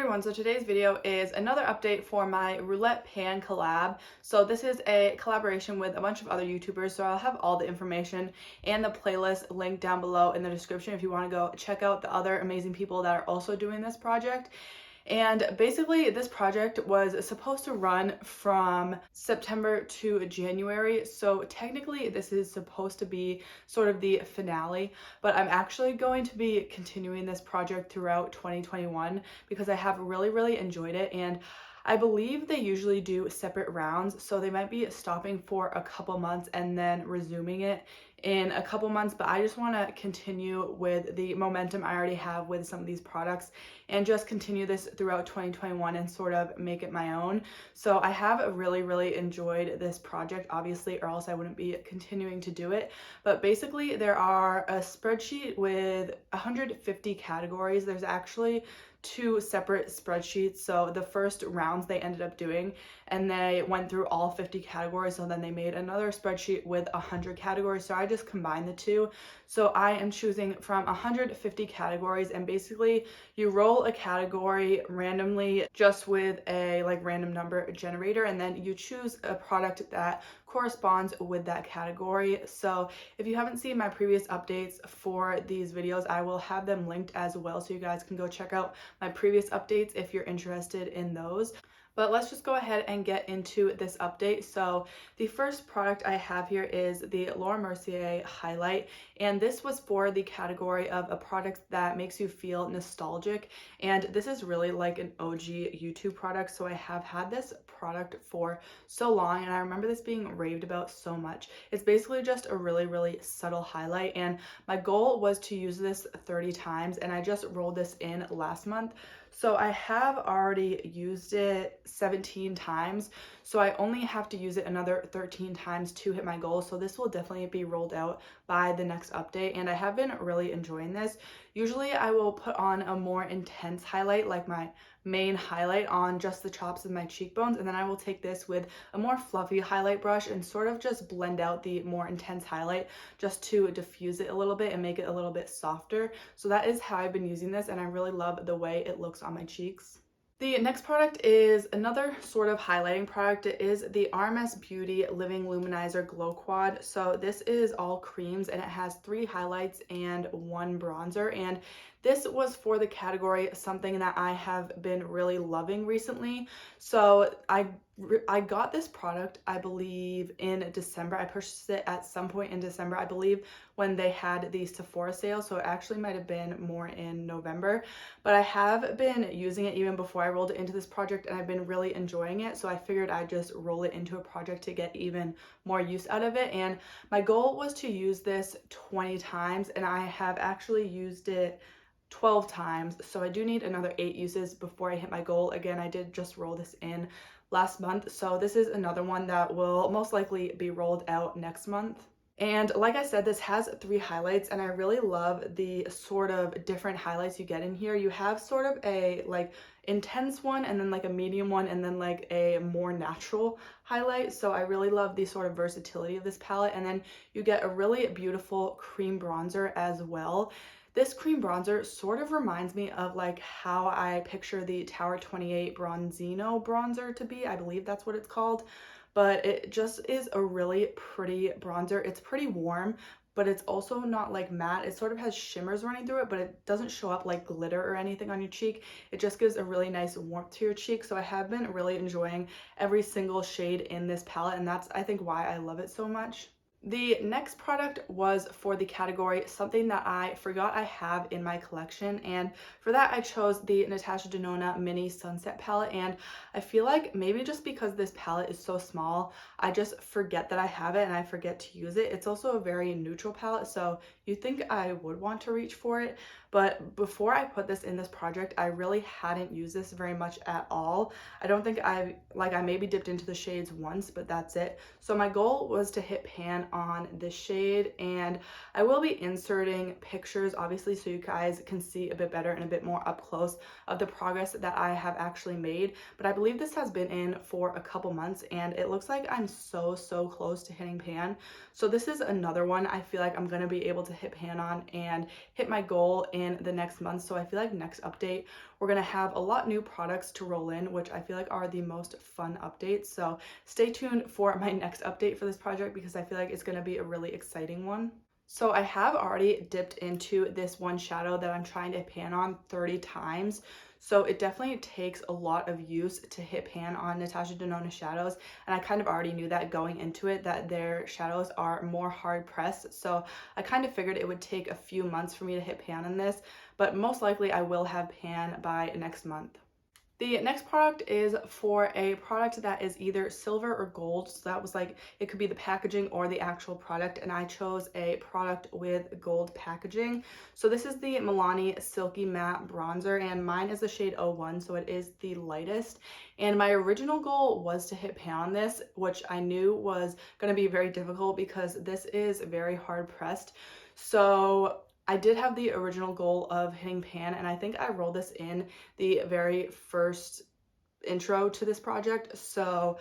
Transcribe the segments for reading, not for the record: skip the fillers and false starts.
everyone, so today's video is another update for my Roulette Pan collab. So this is a collaboration with a bunch of other YouTubers, so I'll have all the information and the playlist linked down below in the description if you want to go check out the other amazing people that are also doing this project. And basically this project was supposed to run from September to January, so technically this is supposed to be sort of the finale, but I'm actually going to be continuing this project throughout 2021 because I have really enjoyed it, and I believe they usually do separate rounds, so they might be stopping for a couple months and then resuming it in a couple months, but I just want to continue with the momentum I already have with some of these products and just continue this throughout 2021 and sort of make it my own. So I have really enjoyed this project, obviously, or else I wouldn't be continuing to do it. But basically there are a spreadsheet with 150 categories. There's actually two separate spreadsheets. So the first rounds they ended up doing, and they went through all 50 categories, so then they made another spreadsheet with 100 categories. So I just combined the two. So I am choosing from 150 categories, and basically you roll a category randomly just with a random number generator, and then you choose a product that corresponds with that category. So if you haven't seen my previous updates for these videos, I will have them linked as well, so you guys can go check out my previous updates if you're interested in those. But let's just go ahead and get into this update. So the first product I have here is the Laura Mercier highlight, and this was for the category of a product that makes you feel nostalgic, and this is really like an OG YouTube product. So I have had this product for so long, and I remember this being raved about so much. It's basically just a really subtle highlight, and my goal was to use this 30 times, and I just rolled this in last month. So I have already used it 17 times, so I only have to use it another 13 times to hit my goal. So this will definitely be rolled out by the next update, and I have been really enjoying this. Usually I will put on a more intense highlight, like my main highlight on just the tops of my cheekbones, and then I will take this with a more fluffy highlight brush and sort of just blend out the more intense highlight just to diffuse it a little bit and make it a little bit softer. So that is how I've been using this, and I really love the way it looks on my cheeks. The next product is another sort of highlighting product. It is the RMS Beauty Living Luminizer Glow Quad. So this is all creams, and it has 3 highlights and 1 bronzer, and this was for the category something that I have been really loving recently. So I got this product, I believe, in December. I purchased it at some point in December, I believe, when they had the Sephora sale. So it actually might have been more in November. But I have been using it even before I rolled it into this project, and I've been really enjoying it. So I figured I'd just roll it into a project to get even more use out of it. And my goal was to use this 20 times, and I have actually used it 12 times. So I do need another 8 uses before I hit my goal. Again, I did just roll this in last month, so this is another one that will most likely be rolled out next month. And like I said, this has 3 highlights, and I really love the sort of different highlights you get in here. You have sort of a intense one, and then a medium one, and then a more natural highlight. So I really love the sort of versatility of this palette. And then you get a really beautiful cream bronzer as well. This cream bronzer sort of reminds me of how I picture the Tower 28 Bronzino bronzer to be. I believe that's what it's called, but it just is a really pretty bronzer. It's pretty warm, but it's also not matte. It sort of has shimmers running through it, but it doesn't show up like glitter or anything on your cheek. It just gives a really nice warmth to your cheek. So I have been really enjoying every single shade in this palette, and that's, I think, why I love it so much. The next product was for the category something that I forgot I have in my collection, and for that I chose the Natasha Denona Mini Sunset palette. And I feel like maybe just because this palette is so small, I just forget that I have it and I forget to use it. It's also a very neutral palette, so you'd think I would want to reach for it, but before I put this in this project, I really hadn't used this very much at all. I don't think I maybe dipped into the shades once, but that's it. So my goal was to hit pan on this shade, and I will be inserting pictures, obviously, so you guys can see a bit better and a bit more up close of the progress that I have actually made. But I believe this has been in for a couple months, and it looks like I'm so close to hitting pan. So this is another one I feel like I'm going to be able to hit pan on and hit my goal in in the next month. So I feel like next update, we're going to have a lot new products to roll in, which I feel like are the most fun updates. So stay tuned for my next update for this project because I feel like it's going to be a really exciting one. So I have already dipped into this one shadow that I'm trying to pan on 30 times. So it definitely takes a lot of use to hit pan on Natasha Denona shadows. And I kind of already knew that going into it, that their shadows are more hard pressed. So I kind of figured it would take a few months for me to hit pan on this, but most likely I will have pan by next month. The next product is for a product that is either silver or gold. So that was like, it could be the packaging or the actual product. And I chose a product with gold packaging. So this is the Milano Silky Matte Bronzer and mine is the shade 01. So it is the lightest. And my original goal was to hit pan on this, which I knew was going to be very difficult because this is very hard pressed. So I did have the original goal of hitting pan, and I think I rolled this in the very first intro to this project, so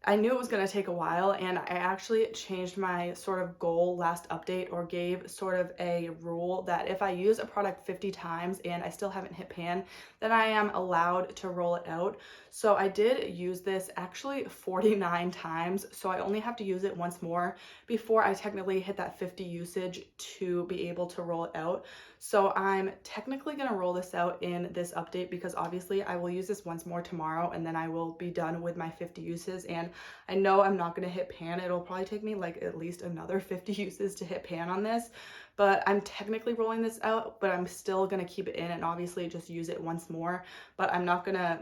I knew it was going to take a while, and I actually changed my sort of goal last update, or gave sort of a rule that if I use a product 50 times and I still haven't hit pan, then I am allowed to roll it out. So I did use this actually 49 times, so I only have to use it once more before I technically hit that 50 usage to be able to roll it out. So I'm technically going to roll this out in this update because obviously I will use this once more tomorrow and then I will be done with my 50 uses, and I know I'm not going to hit pan. It'll probably take me like at least another 50 uses to hit pan on this, but I'm technically rolling this out, but I'm still going to keep it in and obviously just use it once more. But I'm not going to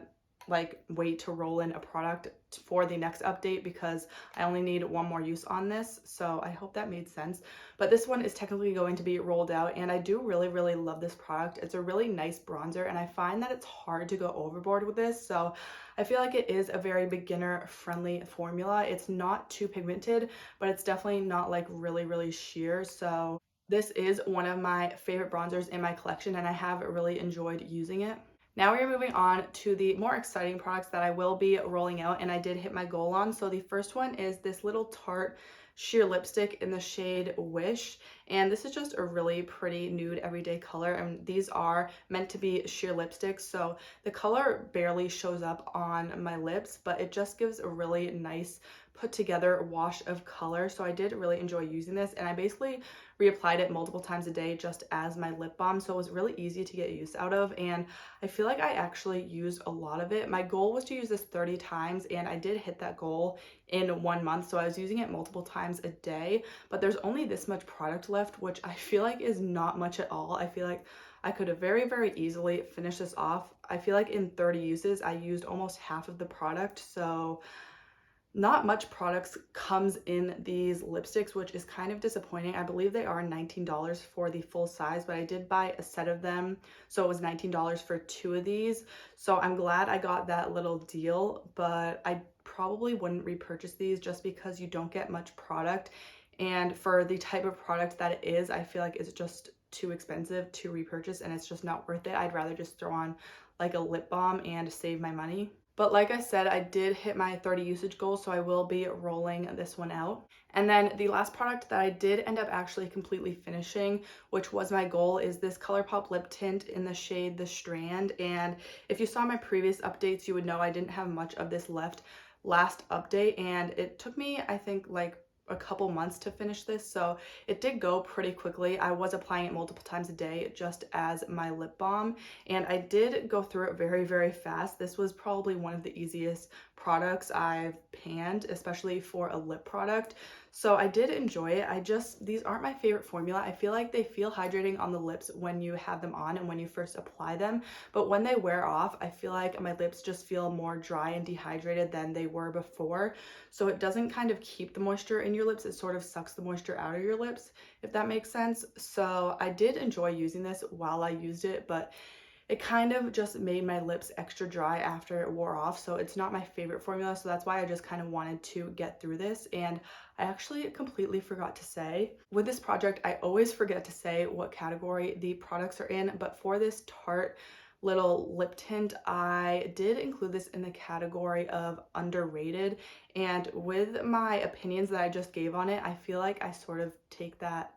like wait to roll in a product for the next update because I only need one more use on this. So I hope that made sense. But this one is technically going to be rolled out, and I do really love this product. It's a really nice bronzer, and I find that it's hard to go overboard with this. So I feel like it is a very beginner friendly formula. It's not too pigmented, but it's definitely not like really sheer. So this is one of my favorite bronzers in my collection, and I have really enjoyed using it. Now we are moving on to the more exciting products that I will be rolling out, and I did hit my goal on. So the first one is this little Tarte sheer lipstick in the shade Wish, and this is just a really pretty nude everyday color, and these are meant to be sheer lipsticks, so the color barely shows up on my lips, but it just gives a really nice put together wash of color. So I did really enjoy using this, and I basically reapplied it multiple times a day just as my lip balm, so it was really easy to get use out of, and I feel like I actually used a lot of it. My goal was to use this 30 times, and I did hit that goal in 1 month, so I was using it multiple times a day, but there's only this much product left, which I feel like is not much at all. I feel like I could have very easily finished this off. I feel like in 30 uses I used almost half of the product, so not much products comes in these lipsticks, which is kind of disappointing. I believe they are $19 for the full size, but I did buy a set of them, so it was $19 for 2 of these. So I'm glad I got that little deal, but I probably wouldn't repurchase these just because you don't get much product, and for the type of product that it is, I feel like it's just too expensive to repurchase, and it's just not worth it. I'd rather just throw on like a lip balm and save my money. But like I said, I did hit my 30 usage goal, so I will be rolling this one out. And then the last product that I did end up actually completely finishing, which was my goal, is this Colourpop Lip Tint in the shade The Strand. And if you saw my previous updates, you would know I didn't have much of this left last update, and it took me, I think, like a couple months to finish this, so it did go pretty quickly. I was applying it multiple times a day just as my lip balm, and I did go through it very fast. This was probably one of the easiest products I've panned, especially for a lip product, so I did enjoy it. These aren't my favorite formula. I feel like they feel hydrating on the lips when you have them on and when you first apply them, but when they wear off, I feel like my lips just feel more dry and dehydrated than they were before. So it doesn't kind of keep the moisture in your lips, it sort of sucks the moisture out of your lips, if that makes sense. So I did enjoy using this while I used it, but it kind of just made my lips extra dry after it wore off, so it's not my favorite formula, so that's why I just kind of wanted to get through this. And I actually completely forgot to say, with this project, I always forget to say what category the products are in, but for this Tarte little lip tint, I did include this in the category of underrated, and with my opinions that I just gave on it, I feel like I sort of take that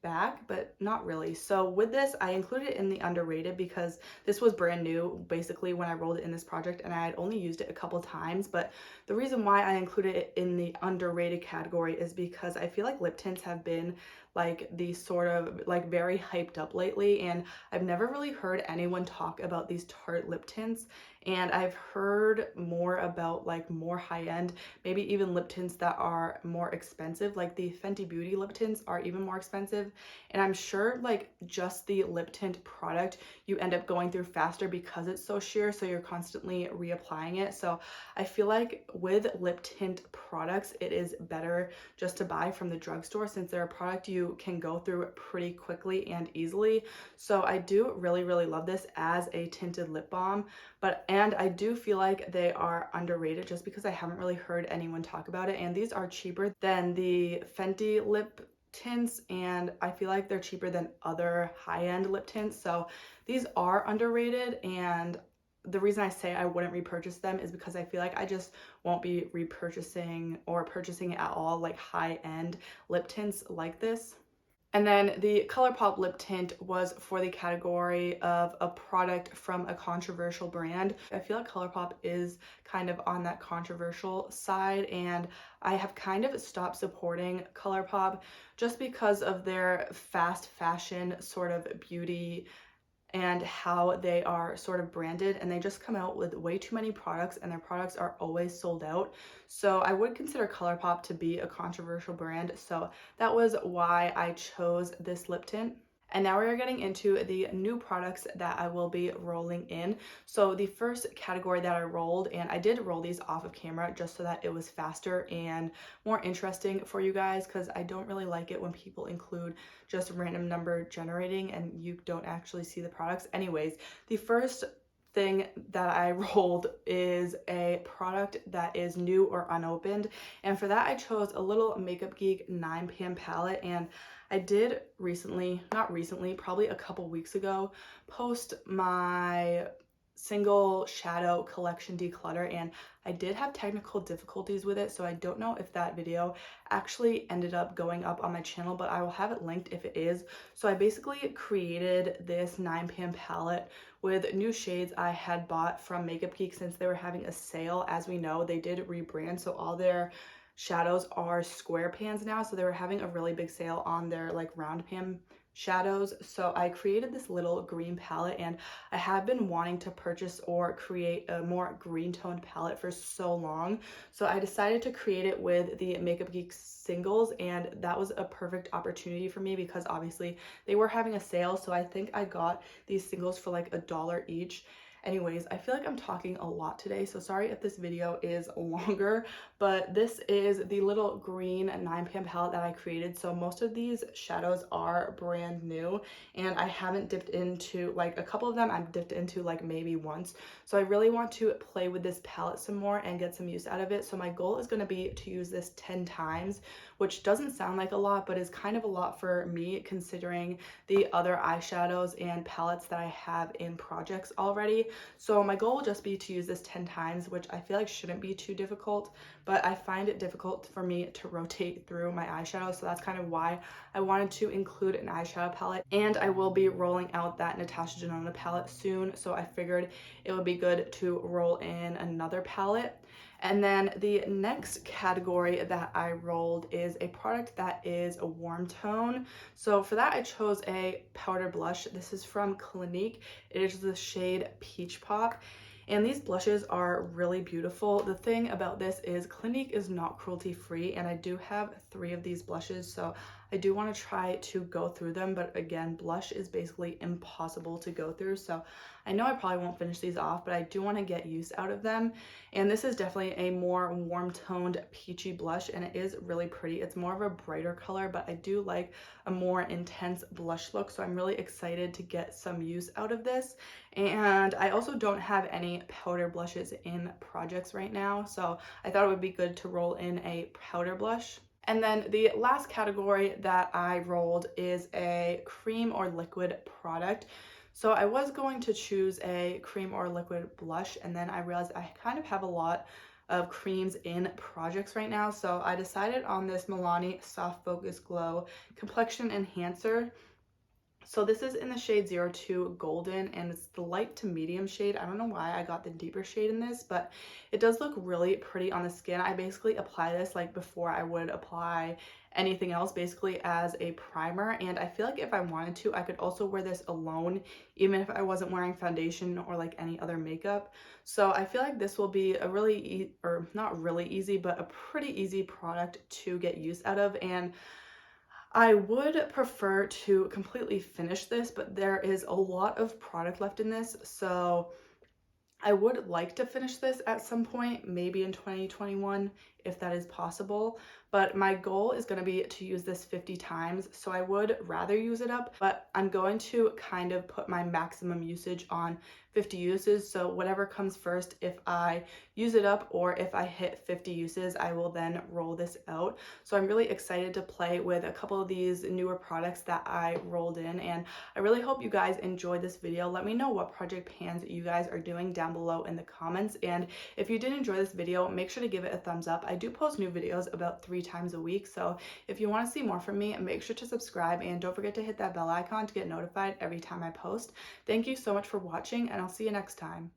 back, but not really. So with this, I included it in the underrated because this was brand new basically when I rolled it in this project, and I had only used it a couple times. But the reason why I included it in the underrated category is because I feel like lip tints have been like the sort of like very hyped up lately, and I've never really heard anyone talk about these Tarte lip tints. And I've heard more about like more high-end, maybe even lip tints that are more expensive, like the Fenty Beauty lip tints are even more expensive. And I'm sure like just the lip tint product you end up going through faster because it's so sheer, so you're constantly reapplying it. So I feel like with lip tint products, it is better just to buy from the drugstore since they're a product you can go through pretty quickly and easily. So I do really, really love this as a tinted lip balm, and I do feel like they are underrated just because I haven't really heard anyone talk about it. And these are cheaper than the Fenty lip tints, and I feel like they're cheaper than other high-end lip tints. So these are underrated, and the reason I say I wouldn't repurchase them is because I feel like I just won't be repurchasing or purchasing at all like high-end lip tints like this. And then the Colourpop Lip Tint was for the category of a product from a controversial brand. I feel like Colourpop is kind of on that controversial side, and I have kind of stopped supporting Colourpop just because of their fast fashion sort of beauty and how they are sort of branded, and they just come out with way too many products and their products are always sold out. So I would consider Colourpop to be a controversial brand, so that was why I chose this lip tint. And now we are getting into the new products that I will be rolling in. So the first category that I rolled, and I did roll these off of camera just so that it was faster and more interesting for you guys, because I don't really like it when people include just random number generating and you don't actually see the products. Anyways, the first thing that I rolled is a product that is new or unopened, and for that I chose a little Makeup Geek 9pan palette. And I did recently, not recently, probably a couple weeks ago, post my single shadow collection declutter, and I did have technical difficulties with it, so I don't know if that video actually ended up going up on my channel, but I will have it linked if it is. So I basically created this 9pan palette with new shades I had bought from Makeup Geek since they were having a sale. As we know, they did rebrand, so all their shadows are square pans now, so they were having a really big sale on their like round pan shadows. So I created this little green palette, and I have been wanting to purchase or create a more green toned palette for so long, so I decided to create it with the Makeup Geek singles, and that was a perfect opportunity for me because obviously they were having a sale. So I think I got these singles for like $1 each. Anyways, I feel like I'm talking a lot today, so sorry if this video is longer, but this is the little green 9pan palette that I created. So most of these shadows are brand new, and I haven't dipped into, like a couple of them I've dipped into like maybe once. So I really want to play with this palette some more and get some use out of it. So my goal is going to be to use this 10 times, which doesn't sound like a lot, but is kind of a lot for me considering the other eyeshadows and palettes that I have in projects already. So my goal will just be to use this 10 times, which I feel like shouldn't be too difficult, but I find it difficult for me to rotate through my eyeshadow. So that's kind of why I wanted to include an eyeshadow palette, and I will be rolling out that Natasha Denona palette soon. So I figured it would be good to roll in another palette. And then the next category that I rolled is a product that is a warm tone. So for that I chose a powder blush. This is from Clinique. It is the shade Peach Pop. And these blushes are really beautiful. The thing about this is Clinique is not cruelty free, and I do have 3 of these blushes, so I do want to try to go through them, but again, blush is basically impossible to go through. So I know I probably won't finish these off, but I do want to get use out of them. And this is definitely a more warm toned peachy blush, and it is really pretty. It's more of a brighter color, but I do like a more intense blush look, so I'm really excited to get some use out of this. And I also don't have any powder blushes in projects right now, so I thought it would be good to roll in a powder blush. And then the last category that I rolled is a cream or liquid product. So I was going to choose a cream or liquid blush, and then I realized I kind of have a lot of creams in projects right now. So I decided on this Milani Soft Focus Glow Complexion Enhancer. So this is in the shade 02 Golden, and it's the light to medium shade. I don't know why I got the deeper shade in this, but it does look really pretty on the skin. I basically apply this like before I would apply anything else, basically as a primer, and I feel like if I wanted to, I could also wear this alone, even if I wasn't wearing foundation or like any other makeup. So I feel like this will be a really, or not really easy, but a pretty easy product to get use out of. And I would prefer to completely finish this, but there is a lot of product left in this, so I would like to finish this at some point, maybe in 2021, if that is possible. But my goal is going to be to use this 50 times, so I would rather use it up, but I'm going to kind of put my maximum usage on 50 uses. So whatever comes first, if I use it up or if I hit 50 uses, I will then roll this out. So I'm really excited to play with a couple of these newer products that I rolled in, and I really hope you guys enjoyed this video. Let me know what project pans you guys are doing down below in the comments, and if you did enjoy this video, make sure to give it a thumbs up. I do post new videos about 3 times a week, so if you want to see more from me, make sure to subscribe and don't forget to hit that bell icon to get notified every time I post. Thank you so much for watching, and I'll see you next time.